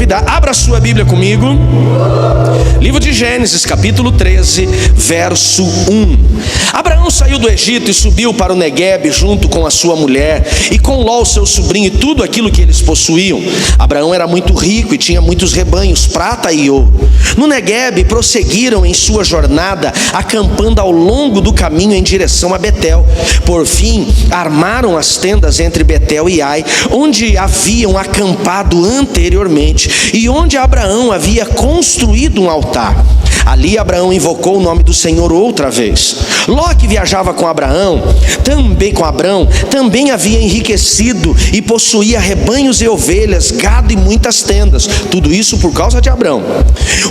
engravidar. Abra sua Bíblia comigo. Livro de Gênesis, capítulo 13, verso 1. Abraão saiu do Egito e subiu para o Neguebe junto com a sua mulher e com Ló, seu sobrinho, e tudo aquilo que eles possuíam. Abraão era muito rico e tinha muitos rebanhos, prata e ouro. No Neguebe prosseguiram em sua jornada, acampando ao longo do caminho em direção a Betel. Por fim, armaram as tendas entre Betel e Ai, onde haviam acampado anteriormente e onde Abraão havia construído um altar. Ali Abraão invocou o nome do Senhor outra vez. Ló, que viajava com Abraão, também havia enriquecido e possuía rebanhos e ovelhas, gado e muitas tendas. Tudo isso por causa de Abraão.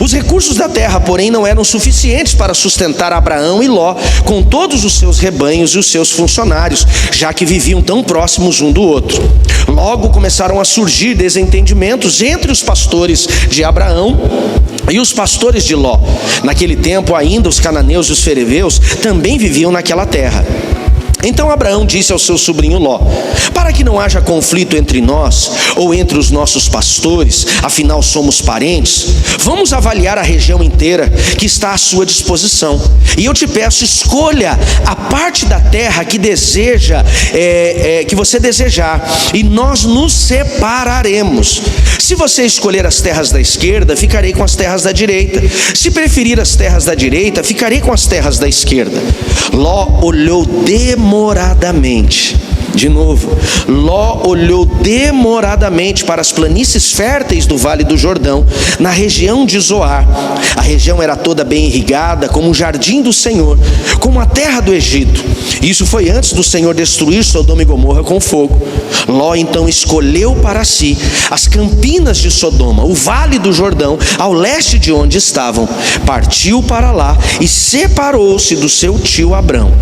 Os recursos da terra, porém, não eram suficientes para sustentar Abraão e Ló, com todos os seus rebanhos e os seus funcionários, já que viviam tão próximos um do outro. Logo começaram a surgir desentendimentos entre os pastores de Abraão e os pastores de Ló. Naquele tempo ainda os cananeus e os ferezeus também viviam naquela terra. Então Abraão disse ao seu sobrinho Ló: para que não haja conflito entre nós ou entre os nossos pastores, afinal somos parentes, vamos avaliar a região inteira que está à sua disposição. E eu te peço, escolha a parte da terra que que você desejar, e nós nos separaremos. Se você escolher as terras da esquerda, ficarei com as terras da direita. Se preferir as terras da direita, ficarei com as terras da esquerda. Ló olhou demoradamente. De novo, Ló olhou demoradamente para as planícies férteis do Vale do Jordão, na região de Zoar. A região era toda bem irrigada, como o jardim do Senhor, como a terra do Egito. Isso foi antes do Senhor destruir Sodoma e Gomorra com fogo. Ló então escolheu para si as campinas de Sodoma, o Vale do Jordão, ao leste de onde estavam. Partiu para lá e separou-se do seu tio Abrão.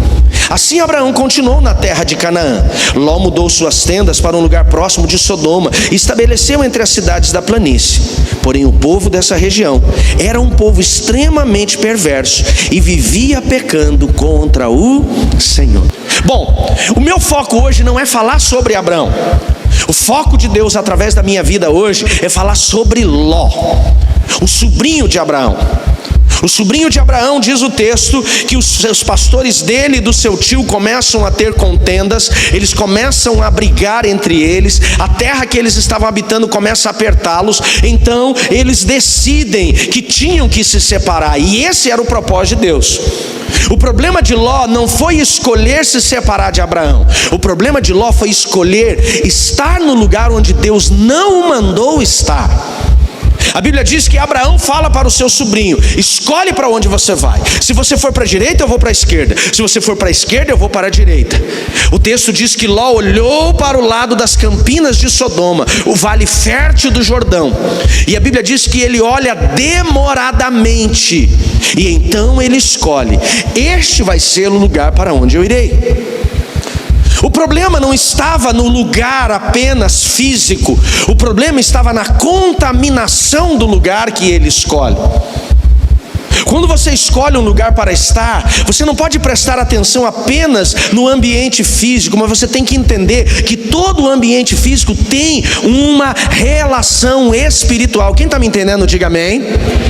Assim Abraão continuou na terra de Canaã. Ló mudou suas tendas para um lugar próximo de Sodoma e estabeleceu entre as cidades da planície. Porém o povo dessa região era um povo extremamente perverso e vivia pecando contra o Senhor. Bom, o meu foco hoje não é falar sobre Abraão. O foco de Deus através da minha vida hoje é falar sobre Ló, o sobrinho de Abraão. O sobrinho de Abraão, diz o texto, que os seus pastores dele e do seu tio começam a ter contendas, eles começam a brigar entre eles, a terra que eles estavam habitando começa a apertá-los, então eles decidem que tinham que se separar, e esse era o propósito de Deus. O problema de Ló não foi escolher se separar de Abraão, o problema de Ló foi escolher estar no lugar onde Deus não o mandou estar. A Bíblia diz que Abraão fala para o seu sobrinho: escolhe para onde você vai. Se você for para a direita, eu vou para a esquerda. Se você for para a esquerda, eu vou para a direita. O texto diz que Ló olhou para o lado das campinas de Sodoma, o vale fértil do Jordão. E a Bíblia diz que ele olha demoradamente. E então ele escolhe: este vai ser o lugar para onde eu irei. O problema não estava no lugar apenas físico, o problema estava na contaminação do lugar que ele escolhe. Quando você escolhe um lugar para estar, você não pode prestar atenção apenas no ambiente físico, mas você tem que entender que todo o ambiente físico tem uma relação espiritual. Quem está me entendendo, diga amém.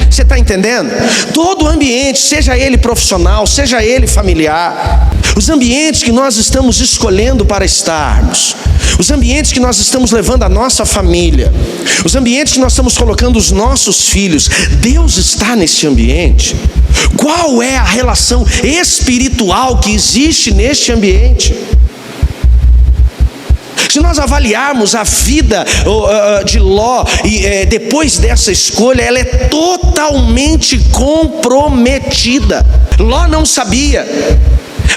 Você está entendendo? Todo o ambiente, seja ele profissional, seja ele familiar, os ambientes que nós estamos escolhendo para estarmos, os ambientes que nós estamos levando a nossa família, os ambientes que nós estamos colocando os nossos filhos, Deus está nesse ambiente. Qual é a relação espiritual que existe neste ambiente? Se nós avaliarmos a vida de Ló, depois dessa escolha, ela é totalmente comprometida. Ló não sabia,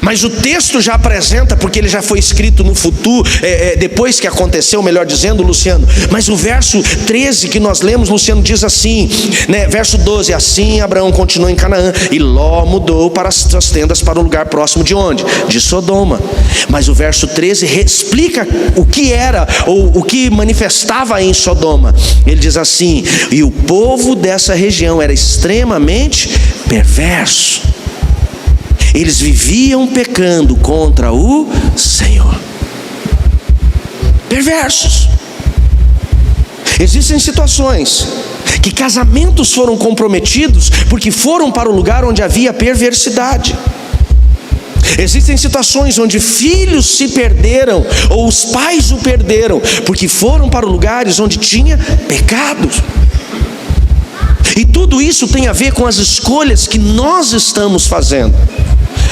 mas o texto já apresenta, porque ele já foi escrito no futuro, depois que aconteceu, melhor dizendo, Luciano. Mas o verso 13 que nós lemos, Luciano, diz assim, né, verso 12: assim Abraão continuou em Canaã, e Ló mudou para as suas tendas para um lugar próximo de onde? De Sodoma. Mas o verso 13 explica o que era, ou o que manifestava em Sodoma. Ele diz assim: e o povo dessa região era extremamente perverso. Eles viviam pecando contra o Senhor. Perversos. Existem situações que casamentos foram comprometidos porque foram para o lugar onde havia perversidade. Existem situações onde filhos se perderam, ou os pais o perderam, porque foram para lugares onde tinha pecados. E tudo isso tem a ver com as escolhas que nós estamos fazendo.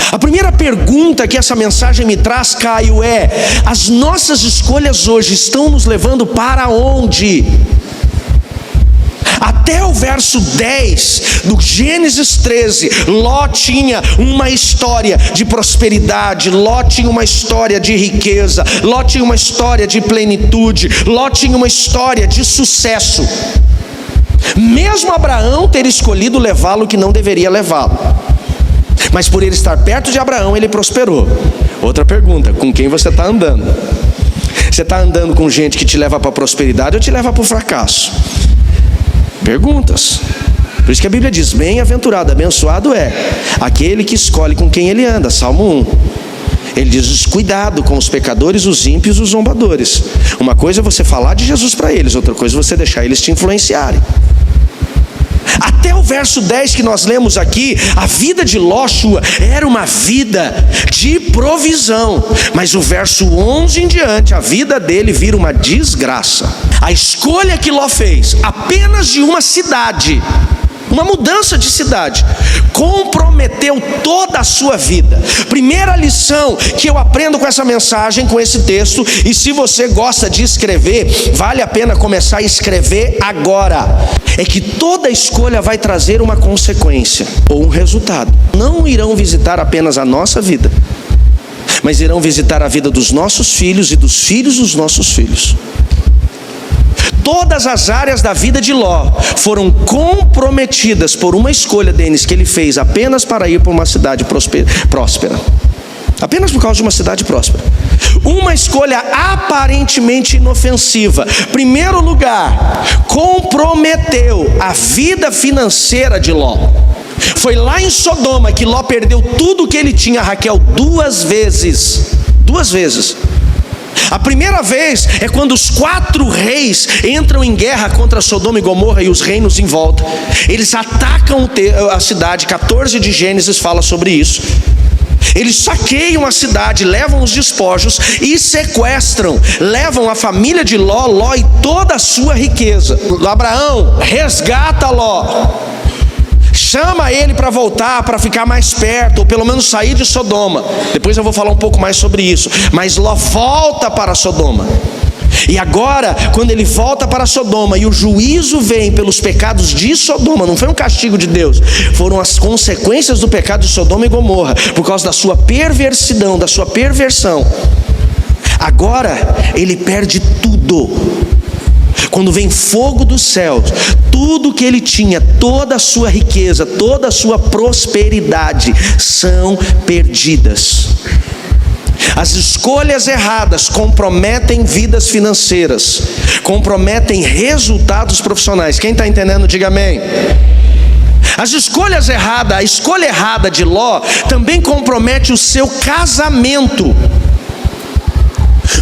A primeira pergunta que essa mensagem me traz, Caio, é: as nossas escolhas hoje estão nos levando para onde? Até o verso 10 do Gênesis 13, Ló tinha uma história de prosperidade, Ló tinha uma história de riqueza, Ló tinha uma história de plenitude, Ló tinha uma história de sucesso. Mesmo Abraão ter escolhido levá-lo que não deveria levá-lo, mas por ele estar perto de Abraão, ele prosperou. Outra pergunta: com quem você está andando? Você está andando com gente que te leva para a prosperidade ou te leva para o fracasso? Perguntas. Por isso que a Bíblia diz: bem-aventurado, abençoado é aquele que escolhe com quem ele anda. Salmo 1. Ele diz: cuidado com os pecadores, os ímpios, os zombadores. Uma coisa é você falar de Jesus para eles, outra coisa é você deixar eles te influenciarem. Até o verso 10 que nós lemos aqui, a vida de Ló era uma vida de provisão, mas o verso 11 em diante, a vida dele vira uma desgraça. A escolha que Ló fez, apenas de uma cidade, uma mudança de cidade, comprometeu toda a sua vida. Primeira lição que eu aprendo com essa mensagem, com esse texto, e se você gosta de escrever, vale a pena começar a escrever agora, é que toda escolha vai trazer uma consequência ou um resultado. Não irão visitar apenas a nossa vida, mas irão visitar a vida dos nossos filhos e dos filhos dos nossos filhos. Todas as áreas da vida de Ló foram comprometidas por uma escolha, Denis, que ele fez apenas para ir para uma cidade próspera. Apenas por causa de uma cidade próspera. Uma escolha aparentemente inofensiva. Primeiro lugar, comprometeu a vida financeira de Ló. Foi lá em Sodoma que Ló perdeu tudo que ele tinha, Raquel, 2 vezes. 2 vezes. A primeira vez é quando os 4 reis entram em guerra contra Sodoma e Gomorra e os reinos em volta. Eles atacam a cidade, 14 de Gênesis fala sobre isso. Eles saqueiam a cidade, levam os despojos e sequestram, levam a família de Ló e toda a sua riqueza. Abraão resgata Ló, chama ele para voltar, para ficar mais perto, ou pelo menos sair de Sodoma. Depois eu vou falar um pouco mais sobre isso. Mas Ló volta para Sodoma. E agora, quando ele volta para Sodoma e o juízo vem pelos pecados de Sodoma, não foi um castigo de Deus, foram as consequências do pecado de Sodoma e Gomorra, por causa da sua perversidão, da sua perversão. Agora ele perde tudo. Quando vem fogo dos céus, tudo que ele tinha, toda a sua riqueza, toda a sua prosperidade são perdidas. As escolhas erradas comprometem vidas financeiras, comprometem resultados profissionais. Quem está entendendo, diga amém. As escolhas erradas, a escolha errada de Ló também compromete o seu casamento.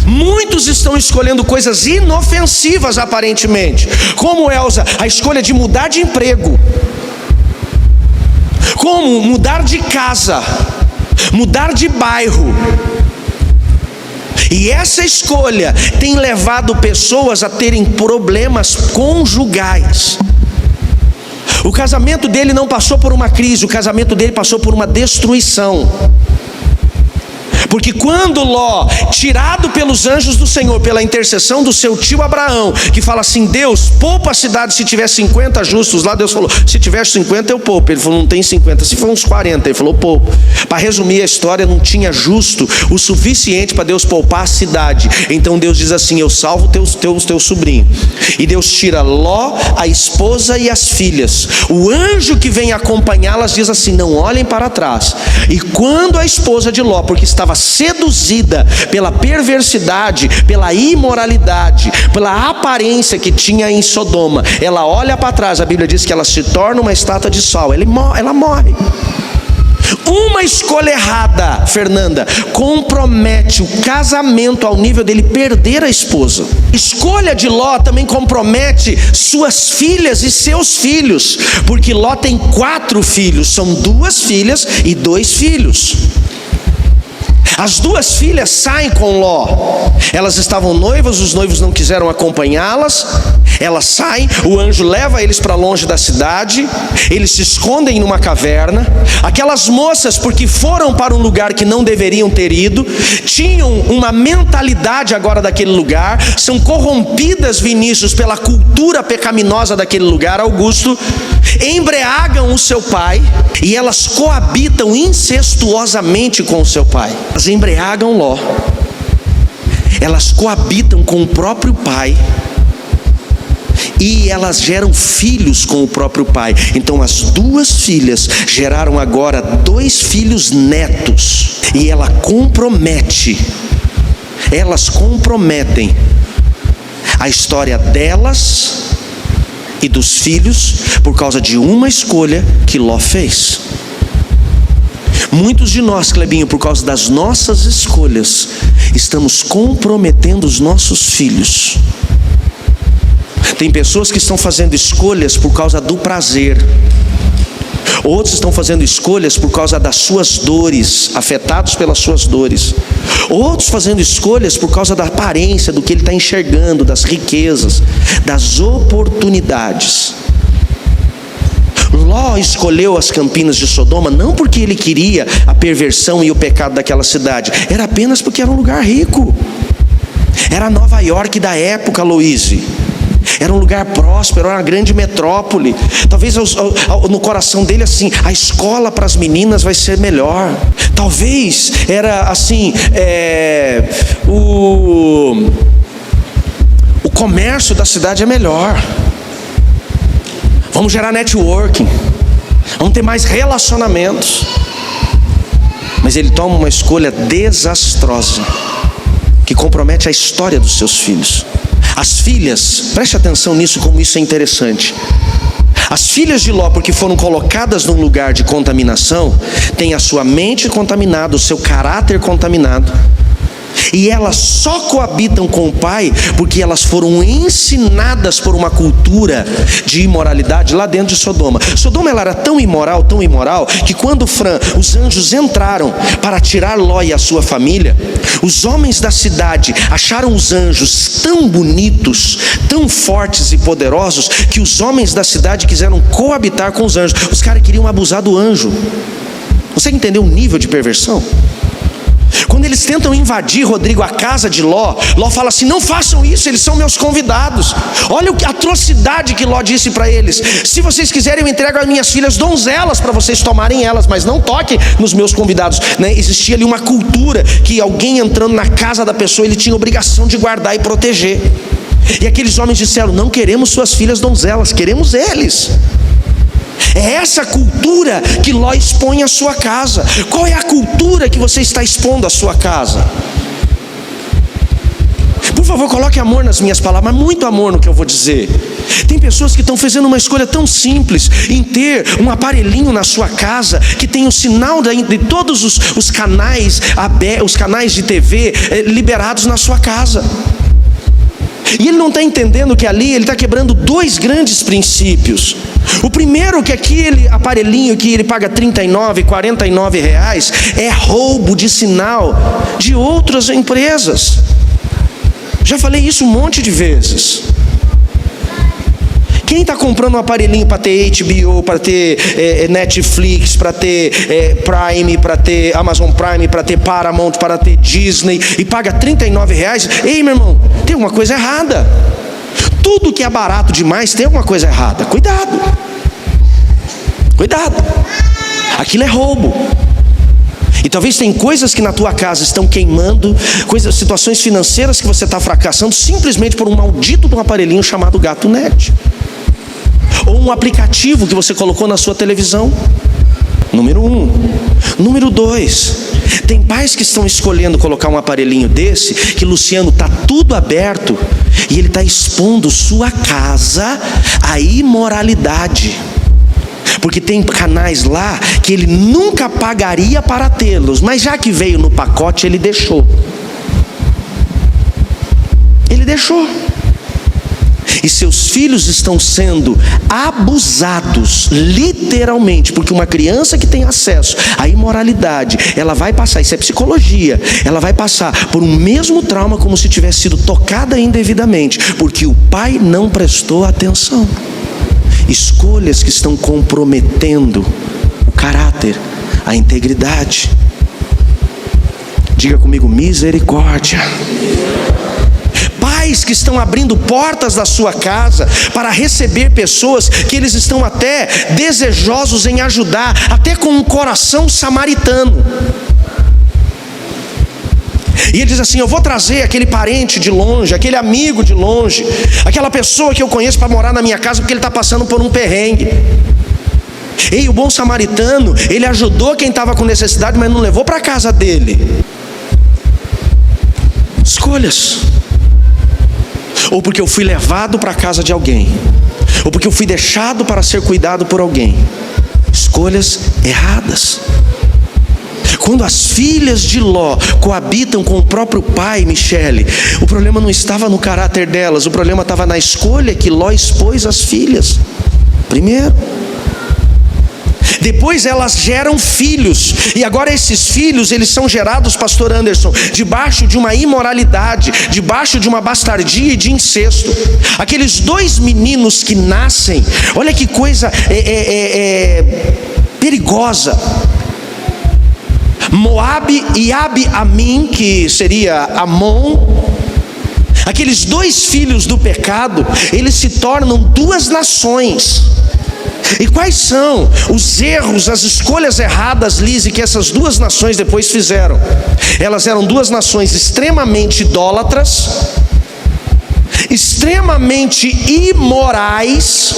Muitos estão escolhendo coisas inofensivas aparentemente, como Elza, a escolha de mudar de emprego, como mudar de casa, mudar de bairro. E essa escolha tem levado pessoas a terem problemas conjugais. O casamento dele não passou por uma crise, o casamento dele passou por uma destruição. Porque quando Ló, tirado pelos anjos do Senhor, pela intercessão do seu tio Abraão, que fala assim: Deus, poupa a cidade se tiver 50 justos. Lá Deus falou: se tiver 50 eu poupo. Ele falou: não tem 50, se for uns 40. Ele falou: poupo. Para resumir a história, não tinha justo o suficiente para Deus poupar a cidade. Então Deus diz assim: eu salvo teu sobrinho. E Deus tira Ló, a esposa e as filhas. O anjo que vem acompanhá-las diz assim: não olhem para trás. E quando a esposa de Ló, porque estava seduzida pela perversidade, pela imoralidade, pela aparência que tinha em Sodoma, ela olha para trás, a Bíblia diz que ela se torna uma estátua de sal, ela morre. Uma escolha errada, Fernanda, compromete o casamento ao nível dele perder a esposa. Escolha de Ló também compromete suas filhas e seus filhos, porque Ló tem 4 filhos, são 2 filhas e 2 filhos. As 2 filhas saem com Ló. Elas estavam noivas, os noivos não quiseram acompanhá-las. Elas saem, o anjo leva eles para longe da cidade. Eles se escondem numa caverna. Aquelas moças, porque foram para um lugar que não deveriam ter ido, tinham uma mentalidade agora daquele lugar, são corrompidas, Vinícius, pela cultura pecaminosa daquele lugar, Augusto, embriagam o seu pai e elas coabitam incestuosamente com o seu pai. Elas embriagam Ló, elas coabitam com o próprio pai e elas geram filhos com o próprio pai. Então as 2 filhas geraram agora 2 filhos netos, e elas comprometem a história delas e dos filhos por causa de uma escolha que Ló fez. Muitos de nós, Clebinho, por causa das nossas escolhas, estamos comprometendo os nossos filhos. Tem pessoas que estão fazendo escolhas por causa do prazer. Outros estão fazendo escolhas por causa das suas dores, afetados pelas suas dores. Outros fazendo escolhas por causa da aparência, do que ele está enxergando, das riquezas, das oportunidades. Ló escolheu as campinas de Sodoma não porque ele queria a perversão e o pecado daquela cidade, era apenas porque era um lugar rico. Era Nova York da época, Loíse. Era um lugar próspero, era uma grande metrópole. Talvez no coração dele assim, a escola para as meninas vai ser melhor. Talvez era assim, o comércio da cidade é melhor. Vamos gerar networking, vamos ter mais relacionamentos. Mas ele toma uma escolha desastrosa, que compromete a história dos seus filhos. As filhas, preste atenção nisso, como isso é interessante. As filhas de Ló, porque foram colocadas num lugar de contaminação, têm a sua mente contaminada, o seu caráter contaminado. E elas só coabitam com o pai porque elas foram ensinadas por uma cultura de imoralidade lá dentro de Sodoma. Sodoma, ela era tão imoral, que quando os anjos entraram para tirar Ló e a sua família, os homens da cidade acharam os anjos tão bonitos, tão fortes e poderosos, que os homens da cidade quiseram coabitar com os anjos. Os caras queriam abusar do anjo. Você entendeu o nível de perversão? Quando eles tentam invadir, Rodrigo, a casa de Ló, Ló fala assim: não façam isso, eles são meus convidados. Olha a atrocidade que Ló disse para eles: se vocês quiserem eu entrego as minhas filhas donzelas para vocês tomarem elas, mas não toquem nos meus convidados, né? Existia ali uma cultura que alguém entrando na casa da pessoa, ele tinha obrigação de guardar e proteger. E aqueles homens disseram: não queremos suas filhas donzelas, queremos eles. É essa cultura que Ló expõe à sua casa. Qual é a cultura que você está expondo à sua casa? Por favor, coloque amor nas minhas palavras, mas muito amor no que eu vou dizer. Tem pessoas que estão fazendo uma escolha tão simples em ter um aparelhinho na sua casa que tem o sinal de todos os canais de TV liberados na sua casa. E ele não está entendendo que ali ele está quebrando 2 grandes princípios. O primeiro, que aquele aparelhinho que ele paga R$39, R$49 é roubo de sinal de outras empresas. Já falei isso um monte de vezes. Quem está comprando um aparelhinho para ter HBO, para ter Netflix, para ter Prime, para ter Amazon Prime, para ter Paramount, para ter Disney, e paga R$39, ei, meu irmão, tem alguma coisa errada. Tudo que é barato demais tem alguma coisa errada. Cuidado. Aquilo é roubo. E talvez tem coisas que na tua casa estão queimando, situações financeiras que você está fracassando simplesmente por um maldito de um aparelhinho chamado Gato Net. Ou um aplicativo que você colocou na sua televisão. Número 1. Número 2, tem pais que estão escolhendo colocar um aparelhinho desse, que, Luciano, está tudo aberto, e ele está expondo sua casa à imoralidade. Porque tem canais lá que ele nunca pagaria para tê-los, mas já que veio no pacote, ele deixou. Ele deixou. E seus filhos estão sendo abusados, literalmente, porque uma criança que tem acesso à imoralidade, ela vai passar, isso é psicologia, ela vai passar por um mesmo trauma como se tivesse sido tocada indevidamente, porque o pai não prestou atenção. Escolhas que estão comprometendo o caráter, a integridade. Diga comigo, misericórdia. Pais que estão abrindo portas da sua casa para receber pessoas que eles estão até desejosos em ajudar, até com um coração samaritano. E ele diz assim: eu vou trazer aquele parente de longe, aquele amigo de longe, aquela pessoa que eu conheço para morar na minha casa porque ele está passando por um perrengue. E o bom samaritano, ele ajudou quem estava com necessidade, mas não levou para a casa dele. Escolhas. Ou porque eu fui levado para a casa de alguém, ou porque eu fui deixado para ser cuidado por alguém. Escolhas erradas. Quando as filhas de Ló coabitam com o próprio pai, Michele, o problema não estava no caráter delas, o problema estava na escolha que Ló expôs às filhas. Primeiro. Depois elas geram filhos, e agora esses filhos, eles são gerados, pastor Anderson, debaixo de uma imoralidade, debaixo de uma bastardia e de incesto. Aqueles dois meninos que nascem, olha que coisa perigosa. Moabe e Abi-Amim, que seria Amon, aqueles dois filhos do pecado, eles se tornam duas nações. E quais são os erros, as escolhas erradas, Lise, que essas duas nações depois fizeram? Elas eram duas nações extremamente idólatras, extremamente imorais,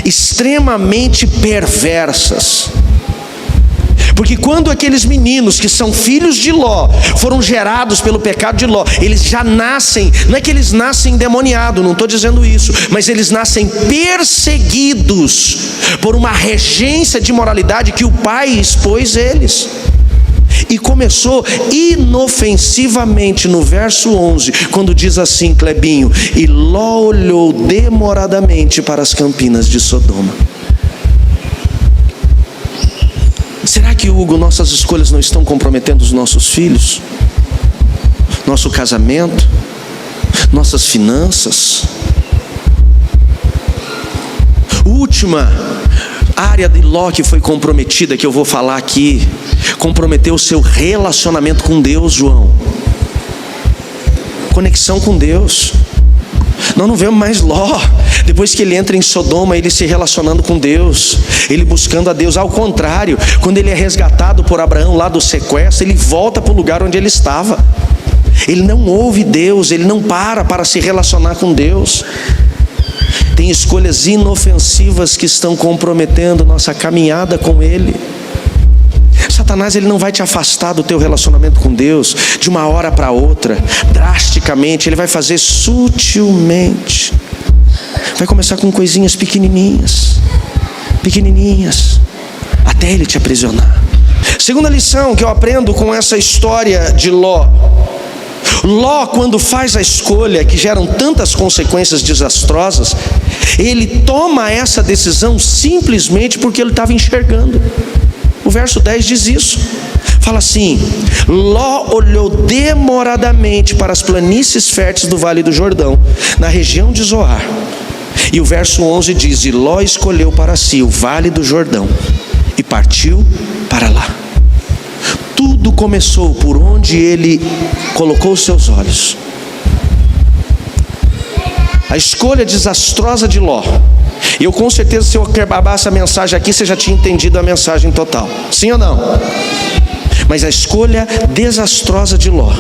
extremamente perversas. Porque quando aqueles meninos que são filhos de Ló foram gerados pelo pecado de Ló, eles já nascem, não é que eles nascem endemoniados, não estou dizendo isso, mas eles nascem perseguidos por uma regência de moralidade que o pai expôs eles. E começou inofensivamente no verso 11, quando diz assim, Clebinho: e Ló olhou demoradamente para as campinas de Sodoma. Será que, Hugo, nossas escolhas não estão comprometendo os nossos filhos? Nosso casamento? Nossas finanças? Última área de Ló que foi comprometida, que eu vou falar aqui, comprometeu o seu relacionamento com Deus, João. Conexão com Deus. Nós não vemos mais Ló, depois que ele entra em Sodoma, ele se relacionando com Deus, ele buscando a Deus. Ao contrário, quando ele é resgatado por Abraão lá do sequestro, ele volta para o lugar onde ele estava. Ele não ouve Deus, ele não para se relacionar com Deus. Tem escolhas inofensivas que estão comprometendo nossa caminhada com Ele. Satanás, ele não vai te afastar do teu relacionamento com Deus de uma hora para outra, drasticamente. Ele vai fazer sutilmente. Vai começar com coisinhas pequenininhas, até ele te aprisionar. Segunda lição que eu aprendo com essa história de Ló. Ló, quando faz a escolha que geram tantas consequências desastrosas, ele toma essa decisão simplesmente porque ele estava enxergando. O verso 10 diz isso. Fala assim: Ló olhou demoradamente para as planícies férteis do Vale do Jordão, na região de Zoar. E o verso 11 diz: e Ló escolheu para si o Vale do Jordão e partiu para lá. Tudo começou por onde ele colocou os seus olhos. A escolha desastrosa de Ló. E eu com certeza, se eu acabar essa mensagem aqui, você já tinha entendido a mensagem total. Sim ou não? Mas a escolha desastrosa de Ló,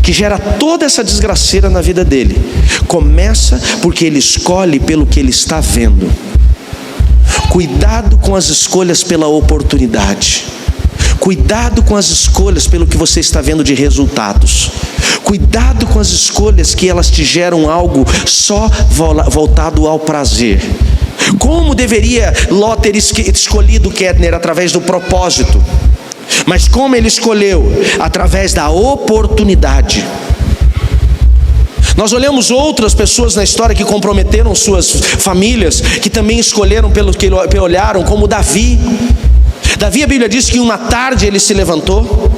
que gera toda essa desgraceira na vida dele, começa porque ele escolhe pelo que ele está vendo. Cuidado com as escolhas pela oportunidade. Cuidado com as escolhas pelo que você está vendo de resultados. Cuidado com as escolhas que elas te geram algo só voltado ao prazer. Como deveria Ló ter escolhido Ketner? Através do propósito. Mas como ele escolheu? Através da oportunidade. Nós olhamos outras pessoas na história que comprometeram suas famílias, que também escolheram pelo que olharam, como Davi. Davi, a Bíblia diz que uma tarde ele se levantou.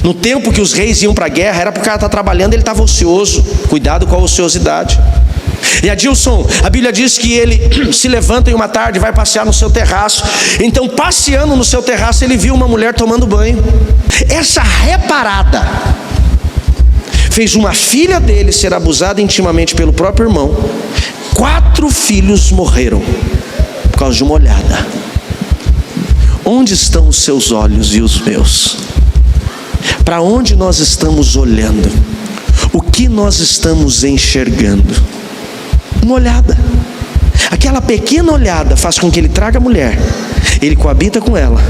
No tempo que os reis iam para a guerra, era para o cara estar trabalhando, ele estava ocioso. Cuidado com a ociosidade. E Adilson, a Bíblia diz que ele se levanta em uma tarde, vai passear no seu terraço. Então, passeando no seu terraço, ele viu uma mulher tomando banho. Essa reparada fez uma filha dele ser abusada intimamente pelo próprio irmão. 4 filhos morreram por causa de uma olhada. Onde estão os seus olhos e os meus? Para onde nós estamos olhando? O que nós estamos enxergando? Uma olhada. Aquela pequena olhada faz com que ele traga a mulher, ele coabita com ela,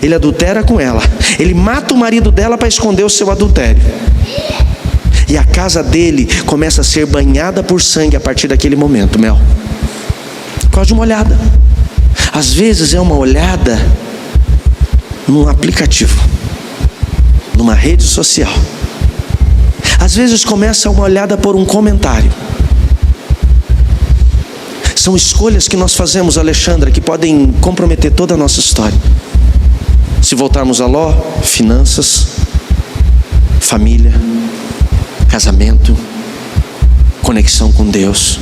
ele adultera com ela, ele mata o marido dela para esconder o seu adultério. E a casa dele começa a ser banhada por sangue a partir daquele momento, Mel. Por causa de uma olhada. Às vezes é uma olhada num aplicativo, numa rede social. Às vezes começa uma olhada por um comentário. São escolhas que nós fazemos, Alexandra, que podem comprometer toda a nossa história. Se voltarmos a Ló, finanças, família, casamento, conexão com Deus.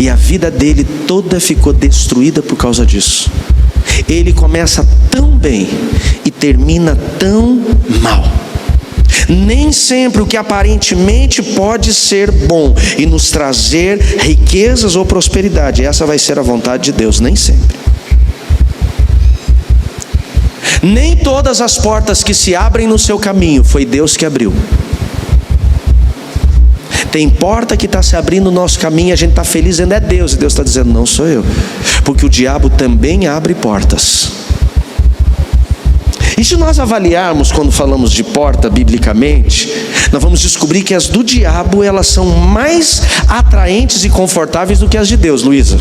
E a vida dele toda ficou destruída por causa disso. Ele começa tão bem e termina tão mal. Nem sempre o que aparentemente pode ser bom e nos trazer riquezas ou prosperidade, essa vai ser a vontade de Deus, nem sempre. Nem todas as portas que se abrem no seu caminho foi Deus que abriu. Tem porta que está se abrindo no nosso caminho e a gente está feliz dizendo é Deus, e Deus está dizendo não sou eu, porque o diabo também abre portas. E se nós avaliarmos quando falamos de porta biblicamente, nós vamos descobrir que as do diabo elas são mais atraentes e confortáveis do que as de Deus, Luísa.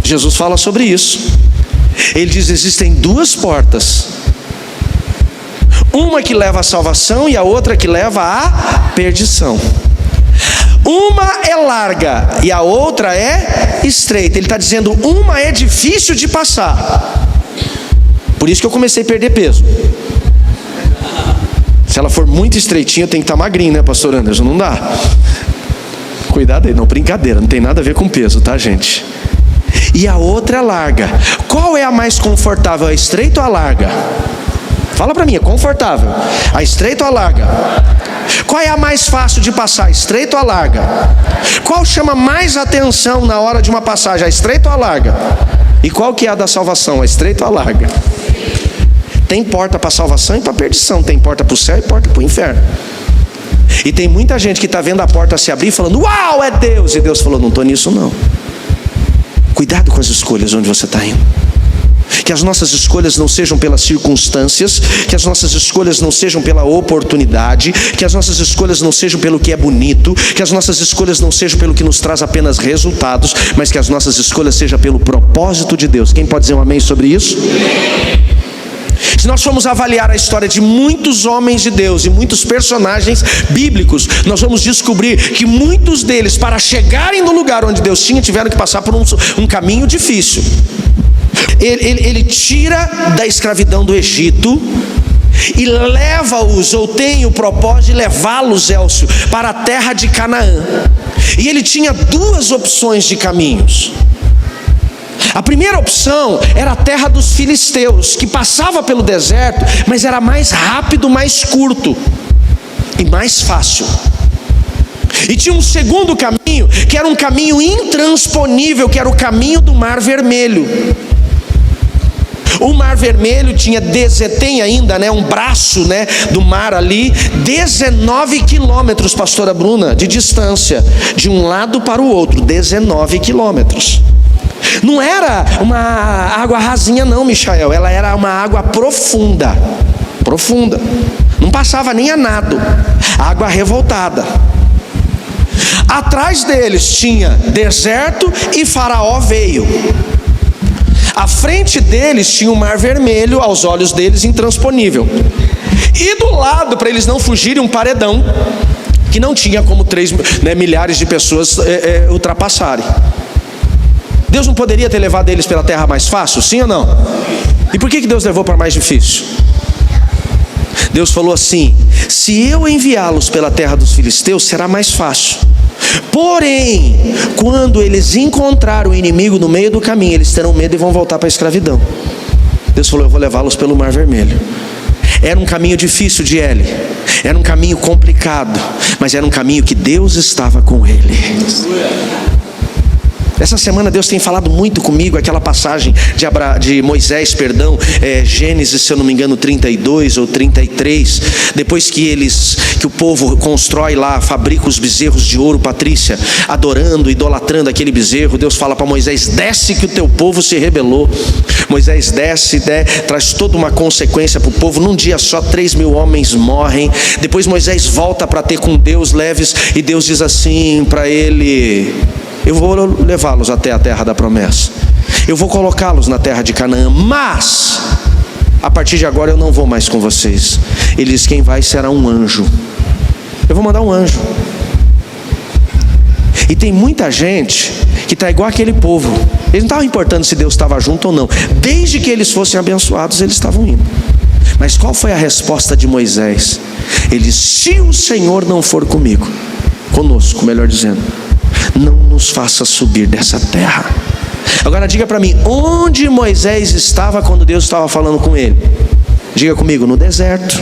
Jesus fala sobre isso. Ele diz: existem 2 portas, uma que leva à salvação e a outra que leva à perdição. Uma é larga e a outra é estreita. Ele está dizendo, uma é difícil de passar. Por isso que eu comecei a perder peso. Se ela for muito estreitinha, eu tenho que estar magrinho, né, pastor Anderson? Não dá. Cuidado aí, não, brincadeira, não tem nada a ver com peso, tá, gente? E a outra é larga. Qual é a mais confortável, a estreita ou a larga? Fala para mim, é confortável? A estreita ou a larga? Qual é a mais fácil de passar, a estreita ou a larga? Qual chama mais atenção na hora de uma passagem, a estreita ou a larga? E qual que é a da salvação, a estreita ou a larga? Tem porta para salvação e para perdição. Tem porta para o céu e porta para o inferno. E tem muita gente que está vendo a porta se abrir falando, uau, é Deus. E Deus falou, não estou nisso não. Cuidado com as escolhas onde você está indo. Que as nossas escolhas não sejam pelas circunstâncias, que as nossas escolhas não sejam pela oportunidade, que as nossas escolhas não sejam pelo que é bonito, que as nossas escolhas não sejam pelo que nos traz apenas resultados, mas que as nossas escolhas sejam pelo propósito de Deus. Quem pode dizer um amém sobre isso? Se nós formos avaliar a história de muitos homens de Deus e muitos personagens bíblicos, nós vamos descobrir que muitos deles, para chegarem no lugar onde Deus tinha, tiveram que passar por um caminho difícil. Ele tira da escravidão do Egito e leva-os, ou tem o propósito de levá-los, Elcio, para a terra de Canaã. E ele tinha 2 opções de caminhos. A primeira opção era a terra dos filisteus, que passava pelo deserto, mas era mais rápido, mais curto e mais fácil. E tinha um segundo caminho, que era um caminho intransponível, que era o caminho do Mar Vermelho. O Mar Vermelho tem ainda, né, um braço, né, do mar ali, 19 quilômetros, pastora Bruna, de distância, de um lado para o outro, 19 quilômetros. Não era uma água rasinha não, Michael, ela era uma água profunda, não passava nem a nado, água revoltada. Atrás deles tinha deserto e Faraó veio. À frente deles tinha o Mar Vermelho, aos olhos deles intransponível. E do lado, para eles não fugirem, um paredão que não tinha como milhares de pessoas ultrapassarem. Deus não poderia ter levado eles pela terra mais fácil, sim ou não? E por que Deus levou para mais difícil? Deus falou assim: se eu enviá-los pela terra dos filisteus, será mais fácil. Porém, quando eles encontrarem o inimigo no meio do caminho, eles terão medo e vão voltar para a escravidão. Deus falou: eu vou levá-los pelo Mar Vermelho. Era um caminho difícil de Eli, era um caminho complicado, mas era um caminho que Deus estava com ele. Essa semana Deus tem falado muito comigo, aquela passagem de Moisés, Gênesis, se eu não me engano, 32 ou 33, depois que o povo constrói lá, fabrica os bezerros de ouro, Patrícia, adorando, idolatrando aquele bezerro. Deus fala para Moisés: desce que o teu povo se rebelou. Moisés desce, traz toda uma consequência para o povo. Num dia só 3.000 homens morrem. Depois Moisés volta para ter com Deus leves, e Deus diz assim para ele: eu vou levá-los até a terra da promessa, eu vou colocá-los na terra de Canaã, mas a partir de agora eu não vou mais com vocês. Ele diz: quem vai será um anjo. Eu vou mandar um anjo. E tem muita gente que está igual aquele povo. Eles não estavam importando se Deus estava junto ou não. Desde que eles fossem abençoados, eles estavam indo. Mas qual foi a resposta de Moisés? Ele disse: se o Senhor não for conosco, melhor dizendo, não nos faça subir dessa terra. Agora diga para mim, onde Moisés estava quando Deus estava falando com ele? Diga comigo: no deserto.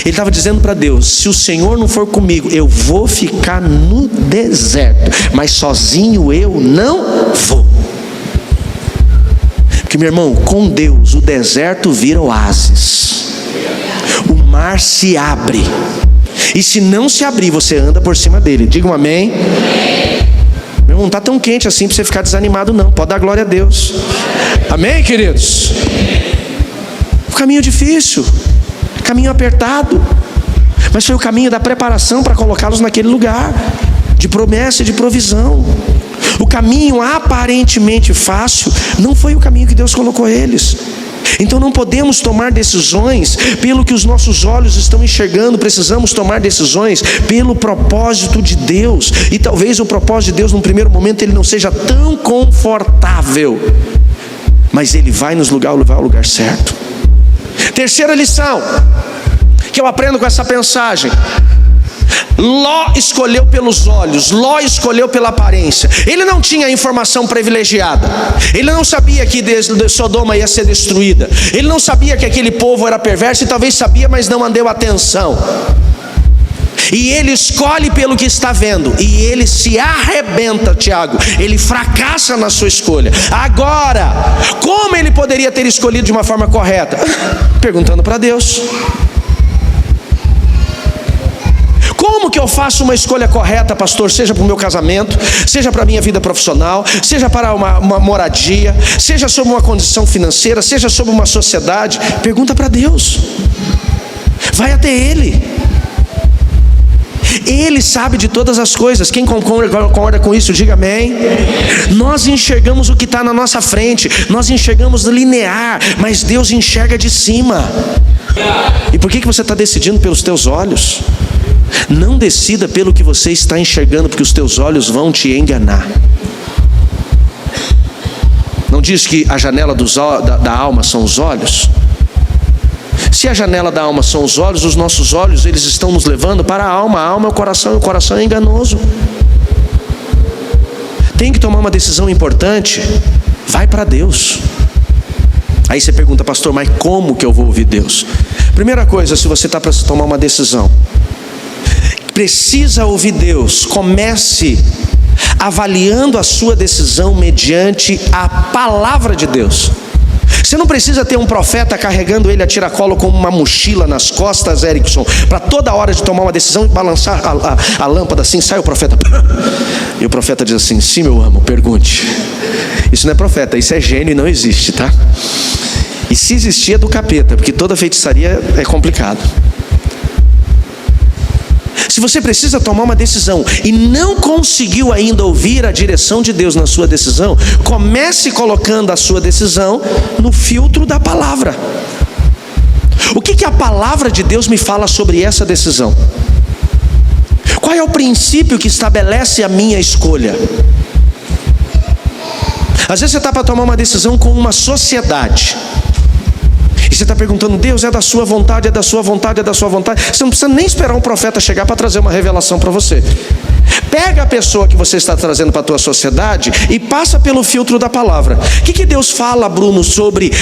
Ele estava dizendo para Deus: se o Senhor não for comigo, eu vou ficar no deserto, mas sozinho eu não vou. Porque, meu irmão, com Deus o deserto vira oásis, o mar se abre, e se não se abrir, você anda por cima dele. Diga um amém. Meu irmão, não está tão quente assim para você ficar desanimado não. Pode dar glória a Deus. Amém, queridos? O caminho difícil, caminho apertado, mas foi o caminho da preparação para colocá-los naquele lugar de promessa e de provisão. O caminho aparentemente fácil não foi o caminho que Deus colocou eles. Então não podemos tomar decisões pelo que os nossos olhos estão enxergando. Precisamos tomar decisões pelo propósito de Deus. E talvez o propósito de Deus, num primeiro momento, ele não seja tão confortável, mas ele vai nos levar ao lugar certo. Terceira lição que eu aprendo com essa mensagem: Ló escolheu pelos olhos, Ló escolheu pela aparência. Ele não tinha informação privilegiada. Ele não sabia que Sodoma ia ser destruída. Ele não sabia que aquele povo era perverso, e talvez sabia, mas não deu atenção. E ele escolhe pelo que está vendo, e ele se arrebenta, Tiago. Ele fracassa na sua escolha. Agora, como ele poderia ter escolhido de uma forma correta? Perguntando para Deus. Como que eu faço uma escolha correta, pastor? Seja para o meu casamento, seja para a minha vida profissional, seja para uma moradia, seja sobre uma condição financeira, seja sobre uma sociedade. Pergunta para Deus. Vai até Ele. Ele sabe de todas as coisas. Quem concorda com isso, diga amém. Nós enxergamos o que está na nossa frente, nós enxergamos linear, mas Deus enxerga de cima. E por que você está decidindo pelos teus olhos? Não decida pelo que você está enxergando, porque os teus olhos vão te enganar. Não diz que a janela da alma são os olhos? Se a janela da alma são os olhos, os nossos olhos, eles estão nos levando para a alma é o coração, e o coração é enganoso. Tem que tomar uma decisão importante, vai para Deus. Aí você pergunta: pastor, mas como que eu vou ouvir Deus? Primeira coisa, se você está para tomar uma decisão, precisa ouvir Deus, comece avaliando a sua decisão mediante a palavra de Deus. Você não precisa ter um profeta carregando ele a tiracolo como uma mochila nas costas, Erickson, para toda hora de tomar uma decisão e balançar a lâmpada assim, sai o profeta. E o profeta diz assim: sim, meu amo, pergunte. Isso não é profeta, isso é gênio e não existe, tá? E se existir é do capeta, porque toda feitiçaria é complicado. Se você precisa tomar uma decisão e não conseguiu ainda ouvir a direção de Deus na sua decisão, comece colocando a sua decisão no filtro da palavra. O que a palavra de Deus me fala sobre essa decisão? Qual é o princípio que estabelece a minha escolha? Às vezes você está para tomar uma decisão com uma sociedade, e você está perguntando: Deus, é da sua vontade, é da sua vontade, é da sua vontade. Você não precisa nem esperar um profeta chegar para trazer uma revelação para você. Pega a pessoa que você está trazendo para a tua sociedade e passa pelo filtro da palavra. O que Deus fala, Bruno, sobre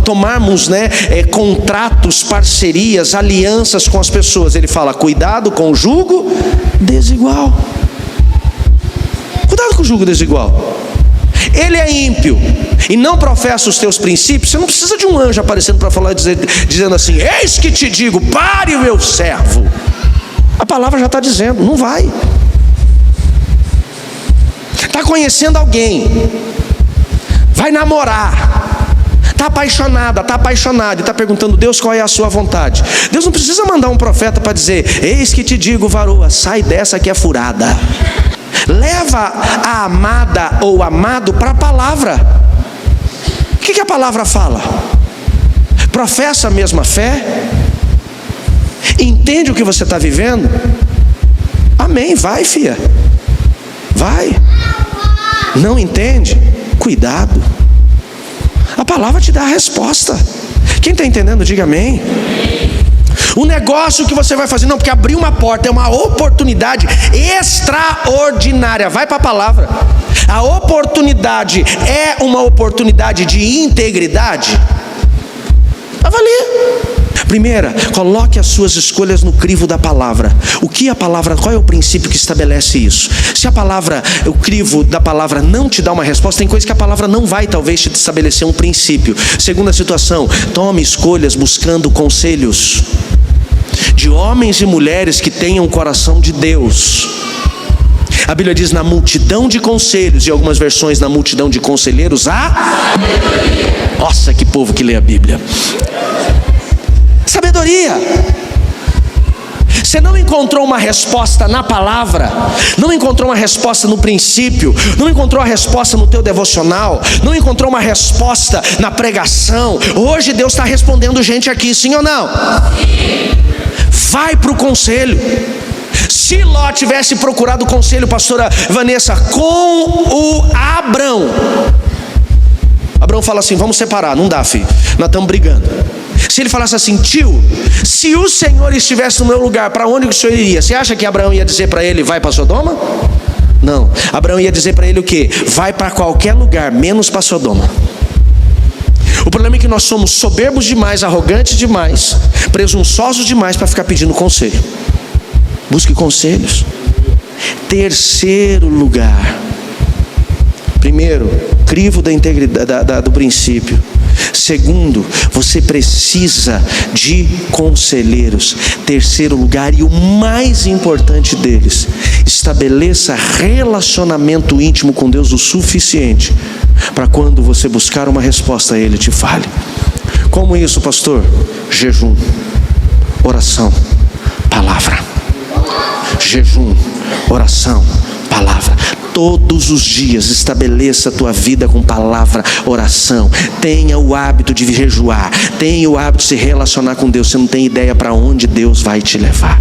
tomarmos contratos, parcerias, alianças com as pessoas? Ele fala: cuidado com o jugo desigual. Cuidado com o jugo desigual. Ele é ímpio e não professa os teus princípios. Você não precisa de um anjo aparecendo para falar, dizendo assim: eis que te digo, pare o meu servo. A palavra já está dizendo, não vai. Está conhecendo alguém, vai namorar, está apaixonada, está apaixonado, e está perguntando: Deus, qual é a sua vontade? Deus não precisa mandar um profeta para dizer: eis que te digo, varoa, sai dessa que é furada. Leva a amada ou amado para a palavra. O que a palavra fala? Professa a mesma fé? Entende o que você está vivendo? Amém, vai, filha. Vai. Não entende? Cuidado. A palavra te dá a resposta. Quem está entendendo, diga amém. O negócio que você vai fazer, não, porque abrir uma porta é uma oportunidade extraordinária. Vai para a palavra. A oportunidade é uma oportunidade de integridade. Avalie. Primeira, coloque as suas escolhas no crivo da palavra. O que a palavra, qual é o princípio que estabelece isso? Se a palavra, o crivo da palavra não te dá uma resposta, tem coisa que a palavra não vai talvez te estabelecer um princípio. Segunda situação, tome escolhas buscando conselhos de homens e mulheres que tenham o coração de Deus. A Bíblia diz: na multidão de conselhos, e algumas versões na multidão de conselheiros há... Nossa, que povo que lê a Bíblia. Sabedoria. Você não encontrou uma resposta na palavra, não encontrou uma resposta no princípio, não encontrou a resposta no teu devocional, não encontrou uma resposta na pregação. Hoje Deus está respondendo gente aqui, sim ou não? Sim. Vai para o conselho. Se Ló tivesse procurado o conselho, pastora Vanessa, com o Abrão fala assim: vamos separar. Não dá, filho, nós estamos brigando. Se ele falasse assim: tio, se o Senhor estivesse no meu lugar, para onde o Senhor iria? Você acha que Abraão ia dizer para ele: vai para Sodoma? Não, Abraão ia dizer para ele o quê? Vai para qualquer lugar, menos para Sodoma. O problema é que nós somos soberbos demais, arrogantes demais, presunçosos demais para ficar pedindo conselho. Busque conselhos. Terceiro lugar. Primeiro, crivo da integridade, do princípio. Segundo, você precisa de conselheiros. Terceiro lugar, e o mais importante deles, estabeleça relacionamento íntimo com Deus o suficiente para quando você buscar uma resposta a Ele, te fale. Como isso, pastor? Jejum, oração, palavra. Jejum, oração, palavra. Todos os dias estabeleça a tua vida com palavra, oração. Tenha o hábito de jejuar, tenha o hábito de se relacionar com Deus. Você não tem ideia para onde Deus vai te levar.